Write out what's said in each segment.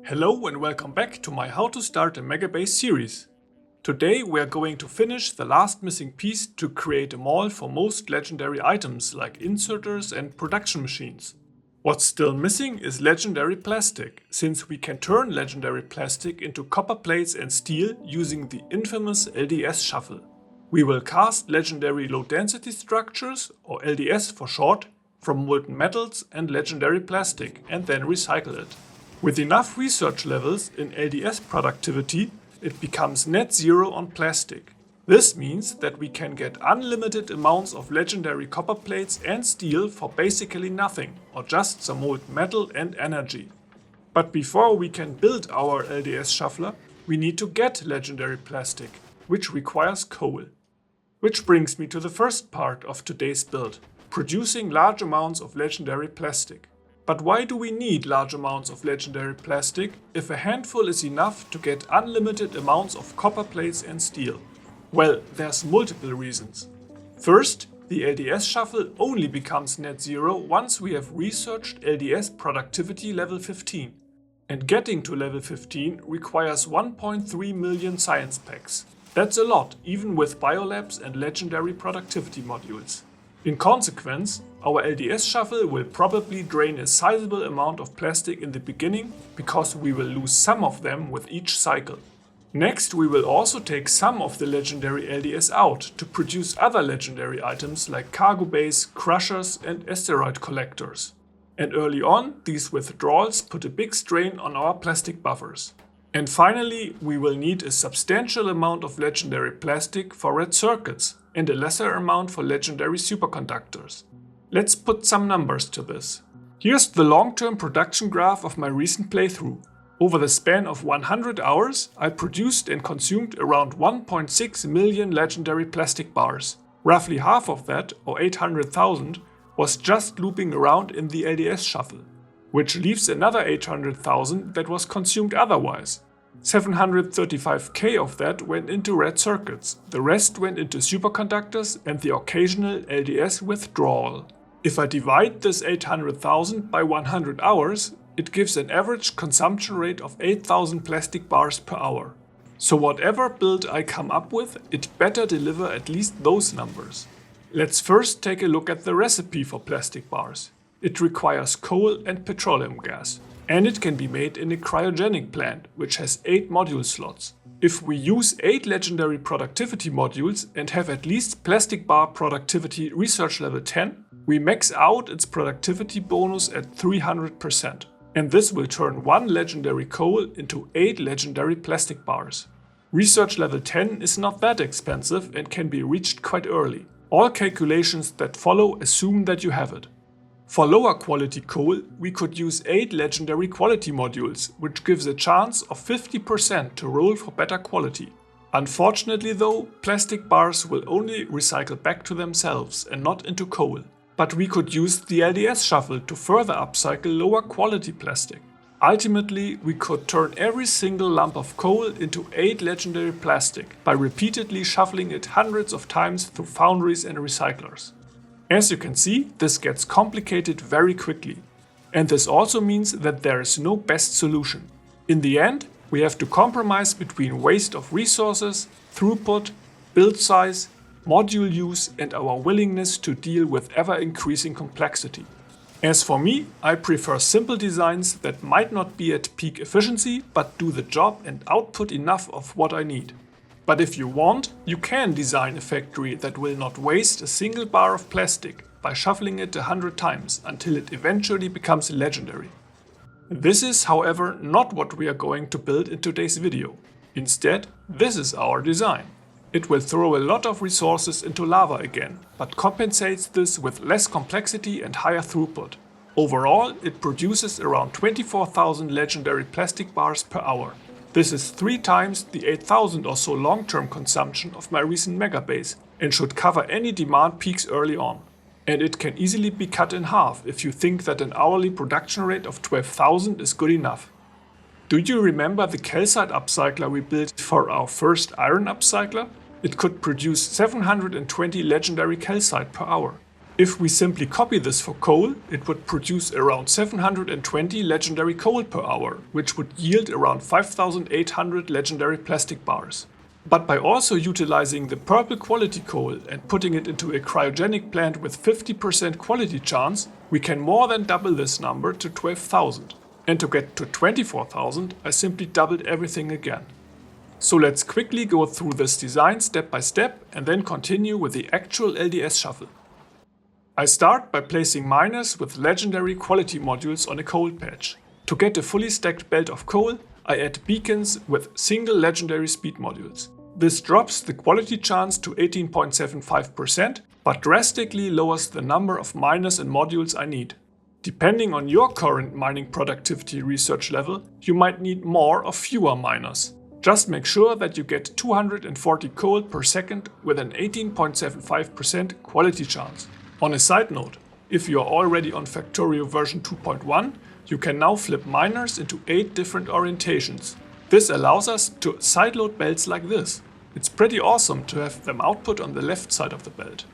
Hello and welcome back to my How to Start a Megabase series. Today we are going to finish the last missing piece to create a mall for most legendary items like inserters and production machines. What's still missing is legendary plastic, since we can turn legendary plastic into copper plates and steel using the infamous LDS shuffle. We will cast legendary low density structures, or LDS for short, from molten metals and legendary plastic and then recycle it. With enough research levels in LDS productivity, it becomes net zero on plastic. This means that we can get unlimited amounts of legendary copper plates and steel for basically nothing, or just some molten metal and energy. But before we can build our LDS shuffler, we need to get legendary plastic, which requires coal. Which brings me to the first part of today's build, producing large amounts of legendary plastic. But why do we need large amounts of legendary plastic if a handful is enough to get unlimited amounts of copper plates and steel? Well, there's multiple reasons. First, the LDS shuffle only becomes net zero once we have researched LDS productivity level 15. And getting to level 15 requires 1.3 million science packs. That's a lot, even with biolabs and legendary productivity modules. In consequence, our LDS shuffle will probably drain a sizable amount of plastic in the beginning because we will lose some of them with each cycle. Next, we will also take some of the legendary LDS out to produce other legendary items like cargo bays, crushers and asteroid collectors. And early on, these withdrawals put a big strain on our plastic buffers. And finally, we will need a substantial amount of legendary plastic for red circuits and a lesser amount for legendary superconductors. Let's put some numbers to this. Here's the long-term production graph of my recent playthrough. Over the span of 100 hours, I produced and consumed around 1.6 million legendary plastic bars. Roughly half of that, or 800,000, was just looping around in the LDS shuffle, which leaves another 800,000 that was consumed otherwise. 735k of that went into red circuits, the rest went into superconductors and the occasional LDS withdrawal. If I divide this 800,000 by 100 hours, it gives an average consumption rate of 8,000 plastic bars per hour. So whatever build I come up with, it better deliver at least those numbers. Let's first take a look at the recipe for plastic bars. It requires coal and petroleum gas. And it can be made in a cryogenic plant, which has 8 module slots. If we use 8 legendary productivity modules and have at least plastic bar productivity research level 10, we max out its productivity bonus at 300%. And this will turn 1 legendary coal into 8 legendary plastic bars. Research level 10 is not that expensive and can be reached quite early. All calculations that follow assume that you have it. For lower quality coal, we could use 8 legendary quality modules, which gives a chance of 50% to roll for better quality. Unfortunately though, plastic bars will only recycle back to themselves and not into coal. But we could use the LDS shuffle to further upcycle lower quality plastic. Ultimately, we could turn every single lump of coal into 8 legendary plastic by repeatedly shuffling it hundreds of times through foundries and recyclers. As you can see, this gets complicated very quickly. And this also means that there is no best solution. In the end, we have to compromise between waste of resources, throughput, build size, module use and our willingness to deal with ever-increasing complexity. As for me, I prefer simple designs that might not be at peak efficiency, but do the job and output enough of what I need. But if you want, you can design a factory that will not waste a single bar of plastic by shuffling it 100 times until it eventually becomes legendary. This is, however, not what we are going to build in today's video. Instead, this is our design. It will throw a lot of resources into lava again, but compensates this with less complexity and higher throughput. Overall, it produces around 24,000 legendary plastic bars per hour. This is 3 times the 8,000 or so long-term consumption of my recent megabase and should cover any demand peaks early on. And it can easily be cut in half if you think that an hourly production rate of 12,000 is good enough. Do you remember the calcite upcycler we built for our first iron upcycler? It could produce 720 legendary calcite per hour. If we simply copy this for coal, it would produce around 720 legendary coal per hour, which would yield around 5,800 legendary plastic bars. But by also utilizing the purple quality coal and putting it into a cryogenic plant with 50% quality chance, we can more than double this number to 12,000. And to get to 24,000, I simply doubled everything again. So let's quickly go through this design step by step and then continue with the actual LDS shuffle. I start by placing miners with legendary quality modules on a coal patch. To get a fully stacked belt of coal, I add beacons with single legendary speed modules. This drops the quality chance to 18.75%, but drastically lowers the number of miners and modules I need. Depending on your current mining productivity research level, you might need more or fewer miners. Just make sure that you get 240 coal per second with an 18.75% quality chance. On a side note, if you are already on Factorio version 2.1, you can now flip miners into 8 different orientations. This allows us to sideload belts like this. It's pretty awesome to have them output on the left side of the belt.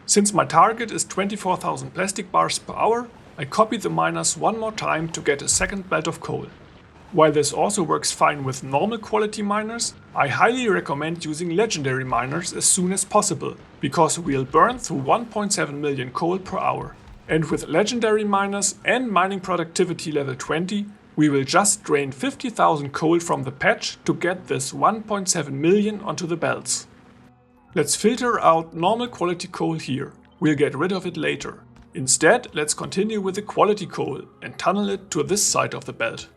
Since my target is 24,000 plastic bars per hour, I copy the miners one more time to get a second belt of coal. While this also works fine with normal quality miners, I highly recommend using legendary miners as soon as possible, because we'll burn through 1.7 million coal per hour. And with legendary miners and mining productivity level 20, we will just drain 50,000 coal from the patch to get this 1.7 million onto the belts. Let's filter out normal quality coal here. We'll get rid of it later. Instead, let's continue with the quality coal and tunnel it to this side of the belt.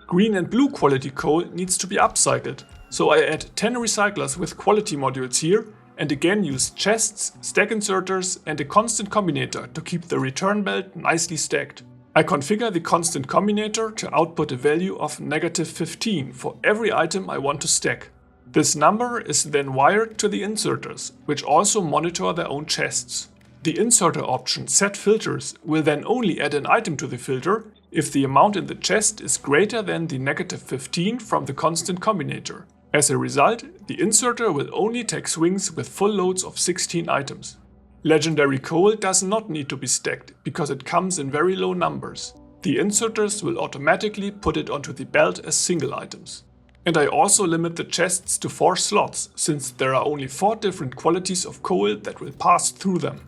Green and blue quality coal needs to be upcycled, so I add 10 recyclers with quality modules here and again use chests, stack inserters and a constant combinator to keep the return belt nicely stacked. I configure the constant combinator to output a value of -15 for every item I want to stack. This number is then wired to the inserters, which also monitor their own chests. The inserter option set filters will then only add an item to the filter if the amount in the chest is greater than the -15 from the constant combinator. As a result, the inserter will only take swings with full loads of 16 items. Legendary coal does not need to be stacked because it comes in very low numbers. The inserters will automatically put it onto the belt as single items. And I also limit the chests to 4 slots, since there are only 4 different qualities of coal that will pass through them.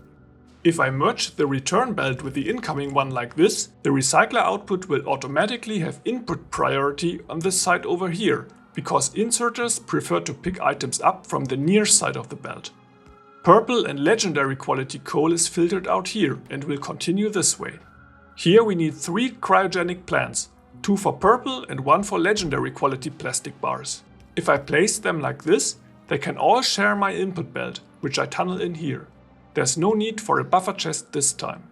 If I merge the return belt with the incoming one like this, the recycler output will automatically have input priority on this side over here, because inserters prefer to pick items up from the near side of the belt. Purple and legendary quality coal is filtered out here and will continue this way. Here we need 3 cryogenic plants, 2 for purple and 1 for legendary quality plastic bars. If I place them like this, they can all share my input belt, which I tunnel in here. There's no need for a buffer chest this time.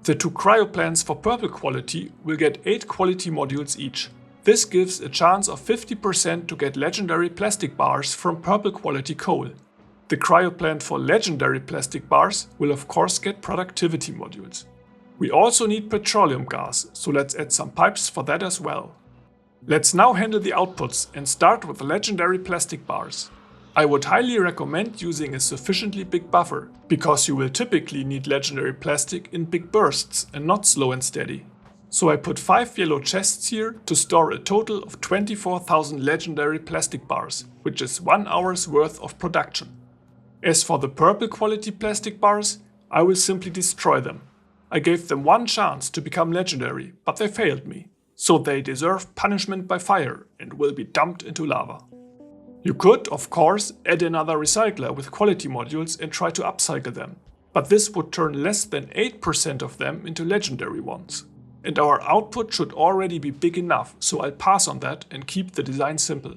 The 2 cryo plants for purple quality will get 8 quality modules each. This gives a chance of 50% to get legendary plastic bars from purple quality coal. The cryo plant for legendary plastic bars will of course get productivity modules. We also need petroleum gas, so let's add some pipes for that as well. Let's now handle the outputs and start with the legendary plastic bars. I would highly recommend using a sufficiently big buffer, because you will typically need legendary plastic in big bursts and not slow and steady. So I put 5 yellow chests here to store a total of 24,000 legendary plastic bars, which is 1 hour's worth of production. As for the purple quality plastic bars, I will simply destroy them. I gave them 1 chance to become legendary, but they failed me. So they deserve punishment by fire and will be dumped into lava. You could, of course, add another recycler with quality modules and try to upcycle them, but this would turn less than 8% of them into legendary ones. And our output should already be big enough, so I'll pass on that and keep the design simple.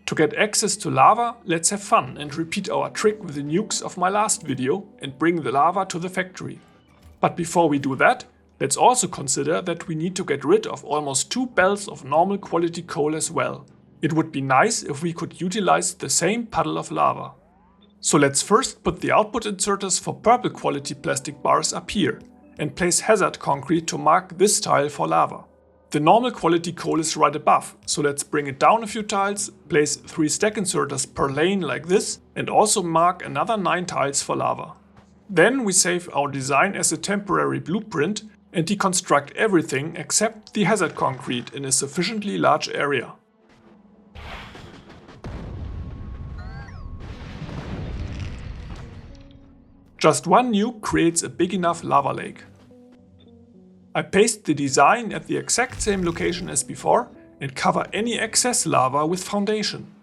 To get access to lava, let's have fun and repeat our trick with the nukes of my last video and bring the lava to the factory. But before we do that, let's also consider that we need to get rid of almost 2 belts of normal quality coal as well. It would be nice if we could utilize the same puddle of lava. So let's first put the output inserters for purple quality plastic bars up here and place hazard concrete to mark this tile for lava. The normal quality coal is right above, so let's bring it down a few tiles, place 3 stack inserters per lane like this and also mark another 9 tiles for lava. Then we save our design as a temporary blueprint and deconstruct everything except the hazard concrete in a sufficiently large area. Just one nuke creates a big enough lava lake. I paste the design at the exact same location as before and cover any excess lava with foundation.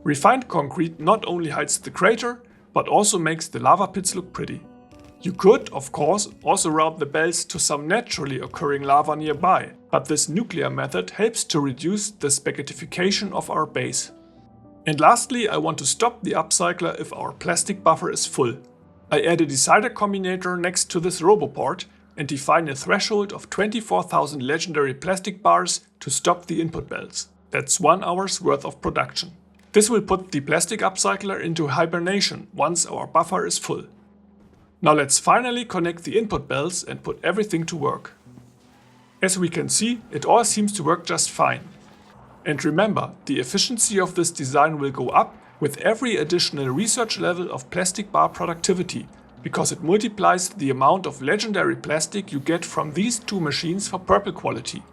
Refined concrete not only hides the crater, but also makes the lava pits look pretty. You could, of course, also route the belts to some naturally occurring lava nearby, but this nuclear method helps to reduce the spaghettification of our base. And lastly, I want to stop the upcycler if our plastic buffer is full. I add a decider combinator next to this roboport and define a threshold of 24,000 legendary plastic bars to stop the input belts. That's 1 hour's worth of production. This will put the plastic upcycler into hibernation once our buffer is full. Now let's finally connect the input belts and put everything to work. As we can see, it all seems to work just fine. And remember, the efficiency of this design will go up with every additional research level of plastic bar productivity, because it multiplies the amount of legendary plastic you get from these two machines for purple quality.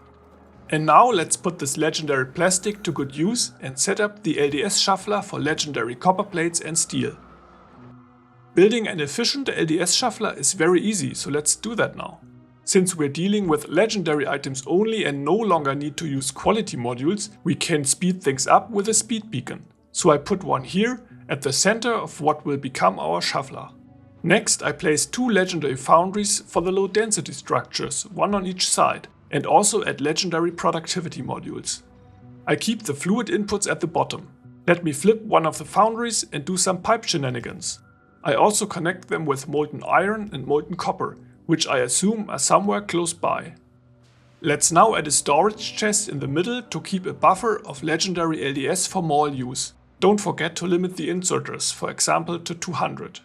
And now let's put this legendary plastic to good use and set up the LDS shuffler for legendary copper plates and steel. Building an efficient LDS shuffler is very easy, so let's do that now. Since we're dealing with legendary items only and no longer need to use quality modules, we can speed things up with a speed beacon. So I put one here at the center of what will become our shuffler. Next I place two legendary foundries for the low density structures, one on each side, and also add legendary productivity modules. I keep the fluid inputs at the bottom. Let me flip one of the foundries and do some pipe shenanigans. I also connect them with molten iron and molten copper, which I assume are somewhere close by. Let's now add a storage chest in the middle to keep a buffer of legendary LDS for mall use. Don't forget to limit the inserters, for example to 200.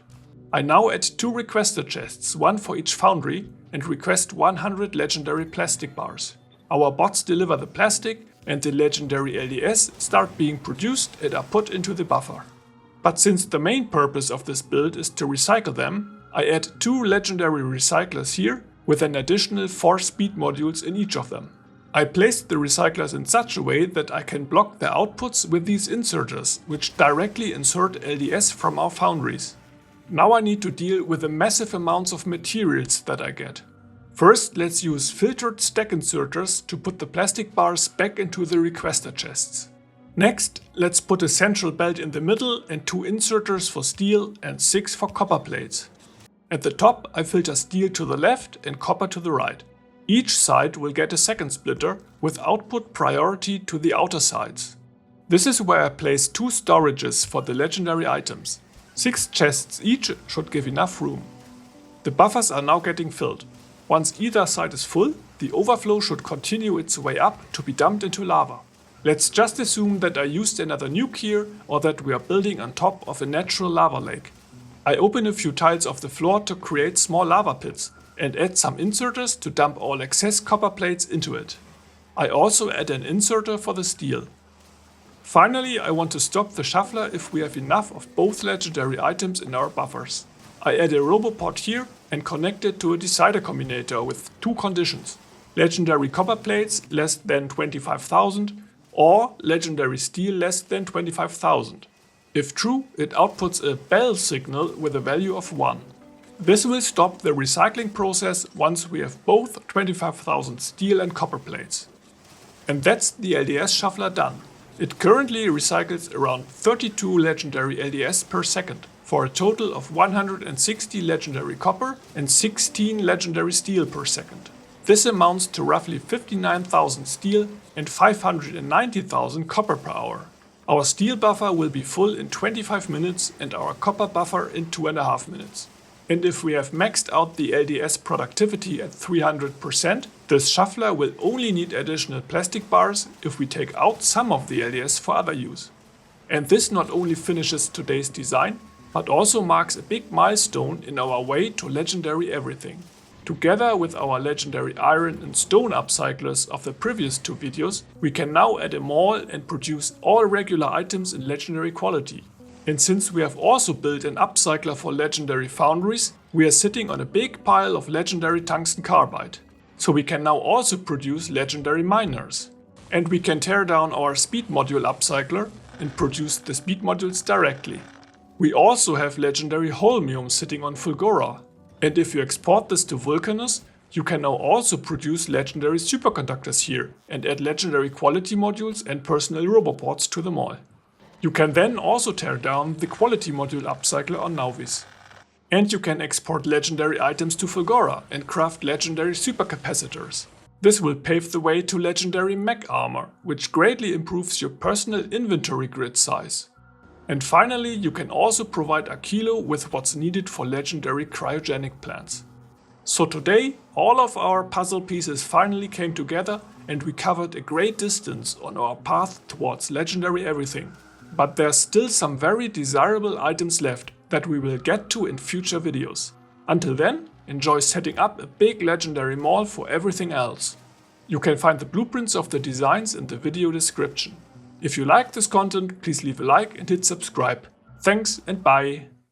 I now add two requester chests, one for each foundry, and request 100 legendary plastic bars. Our bots deliver the plastic and the legendary LDS start being produced and are put into the buffer. But since the main purpose of this build is to recycle them, I add two legendary recyclers here with an additional 4 speed modules in each of them. I placed the recyclers in such a way that I can block the outputs with these inserters, which directly insert LDS from our foundries. Now I need to deal with the massive amounts of materials that I get. First, let's use filtered stack inserters to put the plastic bars back into the requester chests. Next, let's put a central belt in the middle and 2 inserters for steel and 6 for copper plates. At the top, I filter steel to the left and copper to the right. Each side will get a second splitter with output priority to the outer sides. This is where I place 2 storages for the legendary items. 6 chests each should give enough room. The buffers are now getting filled. Once either side is full, the overflow should continue its way up to be dumped into lava. Let's just assume that I used another nuke here or that we are building on top of a natural lava lake. I open a few tiles of the floor to create small lava pits and add some inserters to dump all excess copper plates into it. I also add an inserter for the steel. Finally, I want to stop the shuffler if we have enough of both legendary items in our buffers. I add a roboport here and connect it to a decider combinator with 2 conditions. Legendary copper plates less than 25,000 or legendary steel less than 25,000. If true, it outputs a bell signal with a value of 1. This will stop the recycling process once we have both 25,000 steel and copper plates. And that's the LDS shuffler done. It currently recycles around 32 legendary LDS per second, for a total of 160 legendary copper and 16 legendary steel per second. This amounts to roughly 59,000 steel and 590,000 copper per hour. Our steel buffer will be full in 25 minutes and our copper buffer in 2.5 minutes. And if we have maxed out the LDS productivity at 300%, this shuffler will only need additional plastic bars if we take out some of the LDS for other use. And this not only finishes today's design, but also marks a big milestone in our way to legendary everything. Together with our legendary iron and stone upcyclers of the previous 2 videos, we can now add a mall and produce all regular items in legendary quality. And since we have also built an upcycler for legendary foundries, we are sitting on a big pile of legendary tungsten carbide. So we can now also produce legendary miners. And we can tear down our speed module upcycler and produce the speed modules directly. We also have legendary holmium sitting on Fulgora. And if you export this to Vulcanus, you can now also produce legendary superconductors here and add legendary quality modules and personal roboports to them all. You can then also tear down the quality module upcycler on Nauvis. And you can export legendary items to Fulgora and craft legendary supercapacitors. This will pave the way to legendary mech armor, which greatly improves your personal inventory grid size. And finally, you can also provide Aquilo with what's needed for legendary cryogenic plants. So today, all of our puzzle pieces finally came together and we covered a great distance on our path towards legendary everything. But there's still some very desirable items left that we will get to in future videos. Until then, enjoy setting up a big legendary mall for everything else. You can find the blueprints of the designs in the video description. If you like this content, please leave a like and hit subscribe. Thanks and bye!